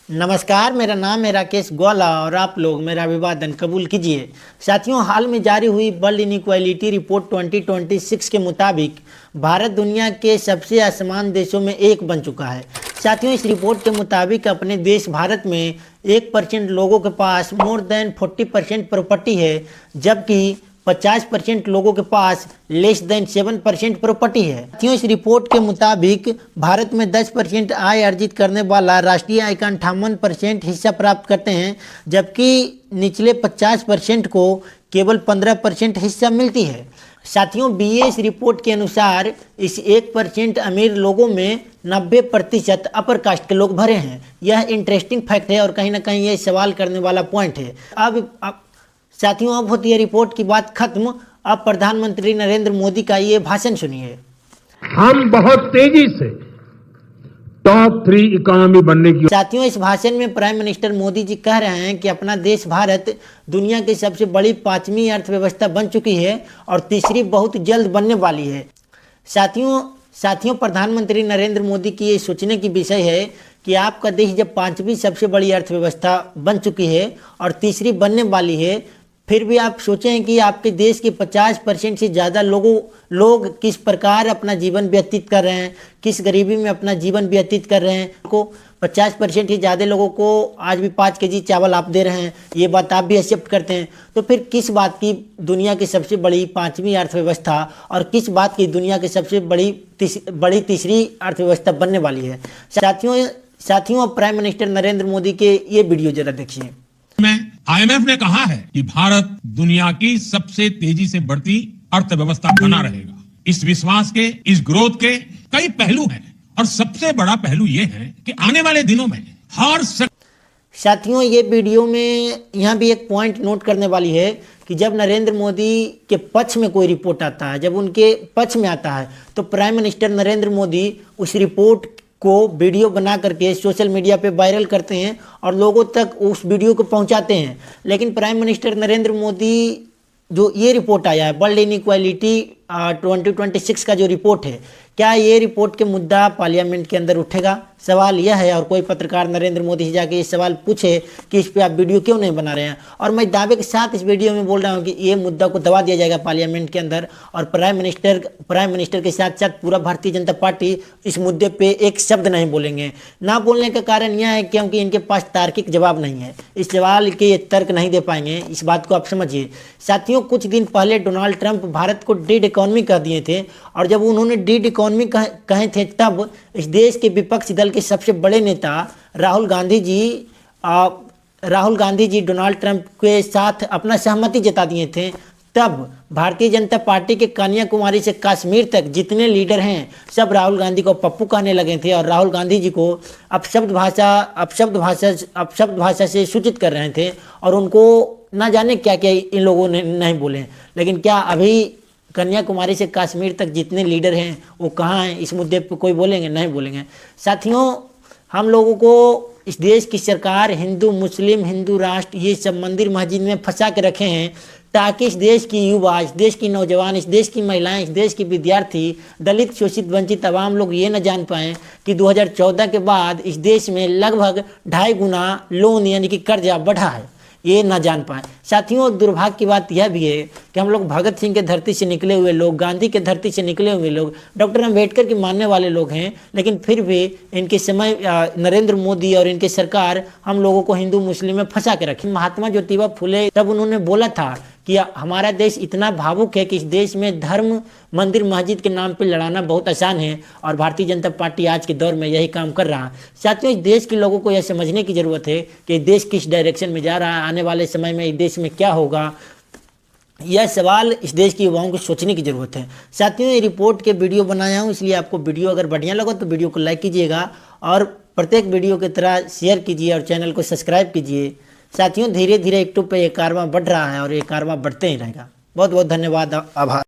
नमस्कार, मेरा नाम है राकेश ग्वाला और आप लोग मेरा अभिवादन कबूल कीजिए। साथियों, हाल में जारी हुई वर्ल्ड इनइक्वालिटी रिपोर्ट 2026 के मुताबिक भारत दुनिया के सबसे असमान देशों में एक बन चुका है। साथियों, इस रिपोर्ट के मुताबिक अपने देश भारत में 1% लोगों के पास मोर देन 40% प्रॉपर्टी है, जबकि 50% लोगों के पास लेस देन 7% प्रॉपर्टी है। साथियों, इस रिपोर्ट के मुताबिक भारत में 10% आय अर्जित करने वाला राष्ट्रीय आय का 58% हिस्सा प्राप्त करते हैं, जबकि निचले 50% को केवल 15% हिस्सा मिलती है। साथियों, बीए इस रिपोर्ट के अनुसार इस 1% अमीर लोगों में 90% अपर कास्ट के लोग भरे हैं। यह इंटरेस्टिंग फैक्ट है और कहीं ना कहीं ये सवाल करने वाला पॉइंट है। अब साथियों, अब होती है रिपोर्ट की बात खत्म। अब प्रधानमंत्री नरेंद्र मोदी का ये भाषण सुनिए। हम बहुत तेजी से टॉप 3 इकोनॉमी बनने की। साथियों, इस भाषण में प्राइम मिनिस्टर मोदी जी कह रहे हैं कि अपना देश भारत दुनिया की सबसे बड़ी 5वीं अर्थव्यवस्था बन चुकी है और तीसरी बहुत जल्द बनने वाली है। साथियों, प्रधानमंत्री नरेंद्र मोदी की ये सोचने की विषय है कि आपका देश जब 5वीं सबसे बड़ी अर्थव्यवस्था बन चुकी है और तीसरी बनने वाली है, फिर भी आप सोचें कि आपके देश के 50% से ज़्यादा लोग किस प्रकार अपना जीवन व्यतीत कर रहे हैं, किस गरीबी में अपना जीवन व्यतीत कर रहे हैं। को 50% से ज़्यादा लोगों को आज भी 5 केजी चावल आप दे रहे हैं, ये बात आप भी एक्सेप्ट करते हैं। तो फिर किस बात की दुनिया की सबसे बड़ी 5वीं अर्थव्यवस्था और किस बात की दुनिया की सबसे बड़ी तीसरी अर्थव्यवस्था बनने वाली है। साथियों, प्राइम मिनिस्टर नरेंद्र मोदी के ये वीडियो जरा देखिए। आईएमएफ ने कहा है कि भारत दुनिया की सबसे तेजी से बढ़ती अर्थव्यवस्था बना रहेगा। इस विश्वास के, इस ग्रोथ के कई पहलू हैं और सबसे बड़ा पहलू यह है कि आने वाले दिनों में हर साथियों, ये वीडियो में यहाँ भी एक पॉइंट नोट करने वाली है कि जब नरेंद्र मोदी के पक्ष में कोई रिपोर्ट आता है, जब उनके पक्ष में आता है, तो प्राइम मिनिस्टर नरेंद्र मोदी उस रिपोर्ट को वीडियो बना करके सोशल मीडिया पे वायरल करते हैं और लोगों तक उस वीडियो को पहुंचाते हैं। लेकिन प्राइम मिनिस्टर नरेंद्र मोदी जो ये रिपोर्ट आया है वर्ल्ड इनइक्वालिटी 2026 का जो रिपोर्ट है, क्या ये रिपोर्ट के मुद्दा पार्लियामेंट के अंदर उठेगा? सवाल यह है। और कोई पत्रकार नरेंद्र मोदी से जाके ये सवाल पूछे कि इस पे आप वीडियो क्यों नहीं बना रहे हैं, और मैं दावे के साथ इस वीडियो में बोल रहा हूँ कि ये मुद्दा को दबा दिया जाएगा पार्लियामेंट के अंदर और प्राइम मिनिस्टर के साथ साथ पूरा भारतीय जनता पार्टी इस मुद्दे पे एक शब्द नहीं बोलेंगे। ना बोलने का कारण यह है क्योंकि इनके पास तार्किक जवाब नहीं है। इस सवाल के ये तर्क नहीं दे पाएंगे, इस बात को आप समझिए। साथियों, कुछ दिन पहले डोनाल्ड ट्रंप भारत को डेड इकोनॉमी कह दिए थे और जब उन्होंने डेड इकोनॉमी कहे थे, तब इस देश के विपक्षी दल के सबसे बड़े नेता राहुल गांधी जी डोनाल्ड ट्रंप के साथ अपना सहमति जता दिए थे। तब भारतीय जनता पार्टी के कन्याकुमारी से कश्मीर तक जितने लीडर हैं सब राहुल गांधी को पप्पू कहने लगे थे और राहुल गांधी जी को अपशब्द भाषा से सूचित कर रहे थे और उनको ना जाने क्या क्या इन लोगों ने नहीं बोले। लेकिन क्या अभी कन्याकुमारी से कश्मीर तक जितने लीडर हैं वो कहाँ हैं? इस मुद्दे पर कोई बोलेंगे? नहीं बोलेंगे। साथियों, हम लोगों को इस देश की सरकार हिंदू मुस्लिम हिंदू राष्ट्र ये सब मंदिर मस्जिद में फंसा के रखे हैं ताकि इस देश की युवा, इस देश की नौजवान, इस देश की महिलाएं, इस देश की विद्यार्थी, दलित, शोषित, वंचित आवाम लोग ये न जान पाएँ कि 2014 के बाद इस देश में लगभग 2.5 गुना लोन यानी कि कर्जा बढ़ा है, ये ना जान पाए। साथियों, दुर्भाग्य की बात यह भी है कि हम लोग भगत सिंह के धरती से निकले हुए लोग, गांधी के धरती से निकले हुए लोग, डॉक्टर अम्बेडकर के मानने वाले लोग हैं, लेकिन फिर भी इनके समय नरेंद्र मोदी और इनके सरकार हम लोगों को हिंदू मुस्लिम में फंसा के रखी। महात्मा ज्योतिबा फुले तब उन्होंने बोला था कि हमारा देश इतना भावुक है कि इस देश में धर्म, मंदिर, मस्जिद के नाम पे लड़ाना बहुत आसान है और भारतीय जनता पार्टी आज के दौर में यही काम कर रहा है। साथियों, इस देश के लोगों को यह समझने की ज़रूरत है कि देश किस डायरेक्शन में जा रहा है, आने वाले समय में इस देश में क्या होगा। यह सवाल इस देश के युवाओं को सोचने की ज़रूरत है। साथियों, ये रिपोर्ट के वीडियो बनाया हूँ, इसलिए आपको वीडियो अगर बढ़िया लगा तो वीडियो को लाइक कीजिएगा और प्रत्येक वीडियो की तरह शेयर कीजिए और चैनल को सब्सक्राइब कीजिए। साथियों, धीरे धीरे यूट्यूब पे ये कारवां बढ़ रहा है और ये कारवां बढ़ते ही रहेगा। बहुत बहुत धन्यवाद, आभार।